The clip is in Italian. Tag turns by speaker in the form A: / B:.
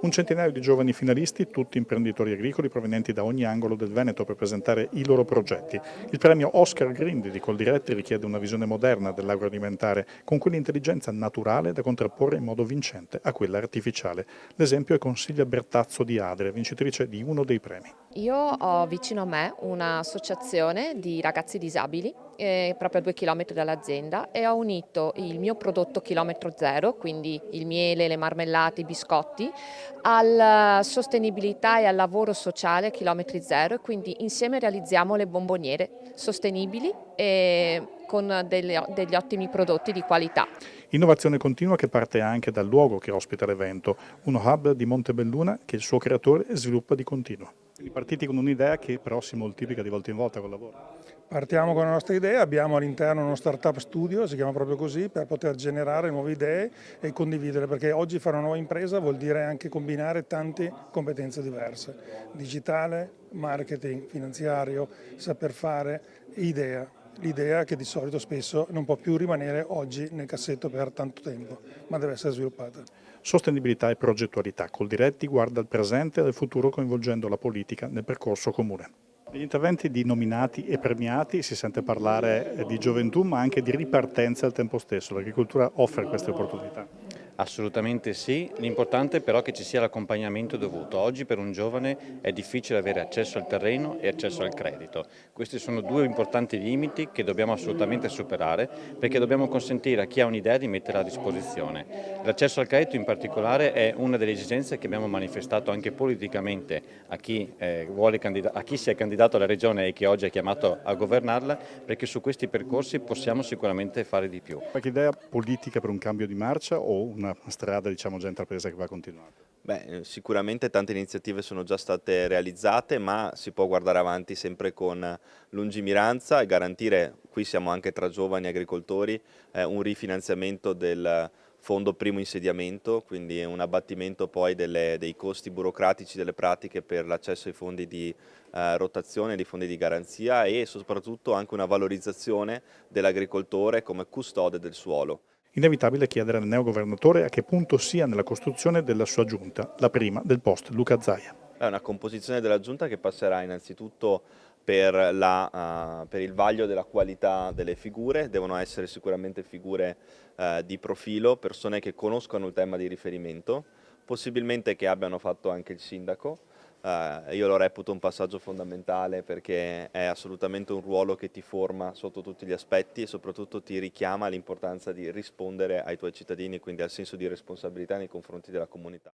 A: Un centinaio di giovani finalisti, tutti imprenditori agricoli provenienti da ogni angolo del Veneto per presentare i loro progetti. Il premio Oscar Grindi di Coldiretti richiede una visione moderna dell'agroalimentare, con quell'intelligenza naturale da contrapporre in modo vincente a quella artificiale. L'esempio è Consiglia Bertazzo di Adria, vincitrice di uno dei premi.
B: Io ho vicino a me un'associazione di ragazzi disabili, proprio a 2 chilometri dall'azienda, e ho unito il mio prodotto chilometro zero, quindi il miele, le marmellate, i biscotti, alla sostenibilità e al lavoro sociale chilometri zero, e quindi insieme realizziamo le bomboniere sostenibili e con degli ottimi prodotti di qualità.
A: Innovazione continua che parte anche dal luogo che ospita l'evento, uno hub di Montebelluna che il suo creatore sviluppa di continuo. Quindi partiti con un'idea che però si moltiplica di volta in volta col lavoro.
C: Partiamo con la nostra idea, abbiamo all'interno uno startup studio, si chiama proprio così, per poter generare nuove idee e condividere, perché oggi fare una nuova impresa vuol dire anche combinare tante competenze diverse, digitale, marketing, finanziario, saper fare, idea. L'idea che di solito spesso non può più rimanere oggi nel cassetto per tanto tempo, ma deve essere sviluppata.
A: Sostenibilità e progettualità. Coldiretti guarda al presente e al futuro coinvolgendo la politica nel percorso comune. Negli interventi di nominati e premiati si sente parlare di gioventù ma anche di ripartenza al tempo stesso. L'agricoltura offre queste opportunità.
D: Assolutamente sì, l'importante è però che ci sia l'accompagnamento dovuto. Oggi per un giovane è difficile avere accesso al terreno e accesso al credito. Questi sono due importanti limiti che dobbiamo assolutamente superare perché dobbiamo consentire a chi ha un'idea di metterla a disposizione. L'accesso al credito in particolare è una delle esigenze che abbiamo manifestato anche politicamente a chi si è candidato alla Regione e che oggi è chiamato a governarla, perché su questi percorsi possiamo sicuramente fare di più.
A: Qualche idea politica per un cambio di marcia o una strada diciamo già intrapresa che va continuata?
E: Sicuramente tante iniziative sono già state realizzate, ma si può guardare avanti sempre con lungimiranza e garantire, qui siamo anche tra giovani agricoltori, un rifinanziamento del fondo primo insediamento, quindi un abbattimento poi dei costi burocratici delle pratiche per l'accesso ai fondi di rotazione, dei fondi di garanzia e soprattutto anche una valorizzazione dell'agricoltore come custode del suolo.
A: Inevitabile chiedere al neogovernatore a che punto sia nella costruzione della sua giunta, la prima del post Luca Zaia.
E: È una composizione della giunta che passerà innanzitutto per, per il vaglio della qualità delle figure, devono essere sicuramente figure di profilo, persone che conoscono il tema di riferimento, possibilmente che abbiano fatto anche il sindaco. Io lo reputo un passaggio fondamentale perché è assolutamente un ruolo che ti forma sotto tutti gli aspetti e soprattutto ti richiama all'importanza di rispondere ai tuoi cittadini, quindi al senso di responsabilità nei confronti della comunità.